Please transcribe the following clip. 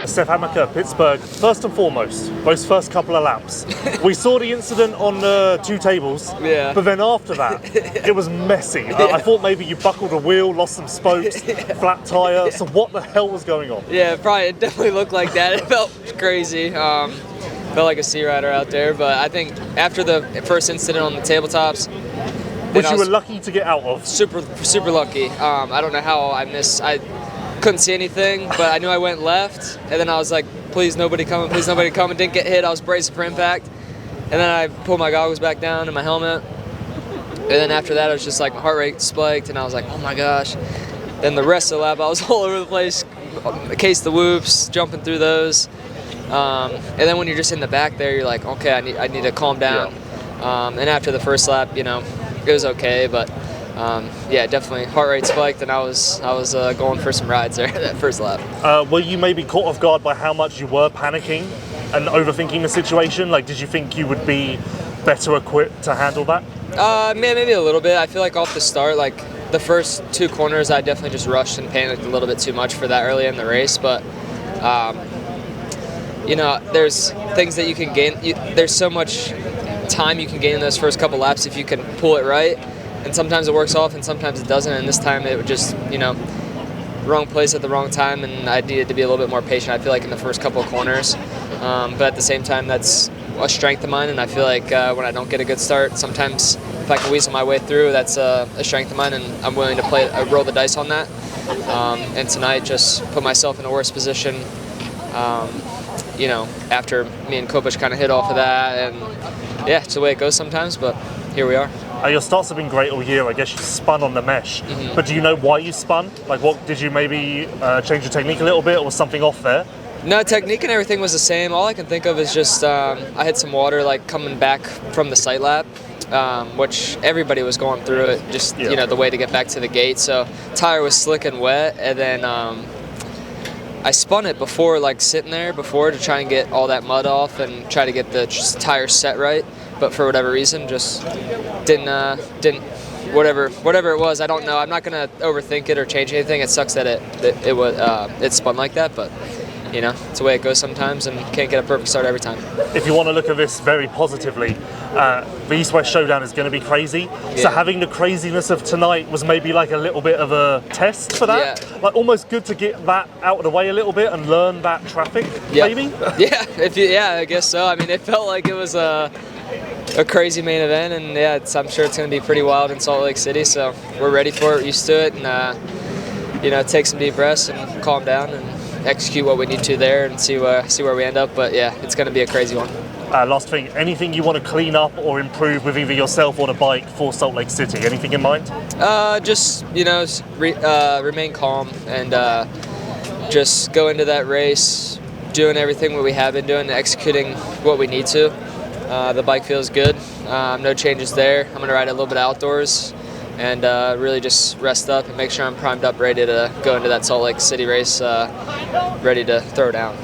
Seth Hammaker, Pittsburgh. First and foremost, those first couple of laps. We saw the incident on the two tables, yeah. But then after that, it was messy. I thought maybe you buckled a wheel, lost some spokes, flat tire. So what the hell was going on? Yeah, it definitely looked like that. It felt crazy. Felt like a sea rider out there. But I think after the first incident on the tabletops, which you were lucky to get out of. Super lucky. I don't know how I couldn't see anything, but I knew I went left, and then I was like, please nobody come, didn't get hit. I was bracing for impact, and then I pulled my goggles back down and my helmet, and then after that, it was just like my heart rate spiked, and I was like, oh my gosh. Then the rest of the lap, I was all over the place, case the whoops, jumping through those, and then when you're just in the back there, you're like, okay, I need to calm down, and after the first lap, you know, it was okay, but yeah, definitely heart rate spiked, and I was going for some rides there that first lap. Were you maybe caught off guard by how much you were panicking and overthinking the situation? Like, did you think you would be better equipped to handle that? Maybe a little bit. I feel like off the start, like the first two corners, I definitely just rushed and panicked a little bit too much for that early in the race. But you know, there's things that you can gain. There's so much time you can gain in those first couple laps if you can pull it right. And sometimes it works off and sometimes it doesn't, and this time it was just, you know, wrong place at the wrong time, and I needed to be a little bit more patient, I feel like, in the first couple of corners. But at the same time, that's a strength of mine, and I feel like when I don't get a good start, sometimes if I can weasel my way through, that's a strength of mine, and I'm willing to roll the dice on that. And tonight, just put myself in a worse position, you know, after me and Kopach kind of hit off of that, and yeah, it's the way it goes sometimes, but here we are. Your starts have been great all year. I guess you spun on the mesh. Mm-hmm. But do you know why you spun? Like, what did you maybe change your technique a little bit, or was something off there? No, technique and everything was the same. All I can think of is just I had some water like coming back from the sight lap, which everybody was going through it. Just you know, the way to get back to the gate. So tire was slick and wet, and then I spun it before, like sitting there before, to try and get all that mud off and try to get the tire set right. But for whatever reason, just didn't whatever it was, I don't know. I'm not gonna overthink it or change anything. It sucks that it spun like that, but you know, it's the way it goes sometimes, and can't get a perfect start every time. If you want to look at this very positively, the East-West Showdown is going to be crazy. Yeah. So having the craziness of tonight was maybe like a little bit of a test for that. Yeah. Like almost good to get that out of the way a little bit and learn that traffic, maybe. Yeah, I guess so. I mean, it felt like it was a crazy main event, and yeah, I'm sure it's going to be pretty wild in Salt Lake City, so we're ready for it, used to it, and you know, take some deep breaths and calm down and execute what we need to there and see where we end up. But yeah, it's going to be a crazy one. Last thing, anything you want to clean up or improve with either yourself or the bike for Salt Lake City? Anything in mind? Just, you know, remain calm and just go into that race doing everything what we have been doing, executing what we need to. The bike feels good. No changes there. I'm going to ride a little bit outdoors and really just rest up and make sure I'm primed up, ready to go into that Salt Lake City race, ready to throw down.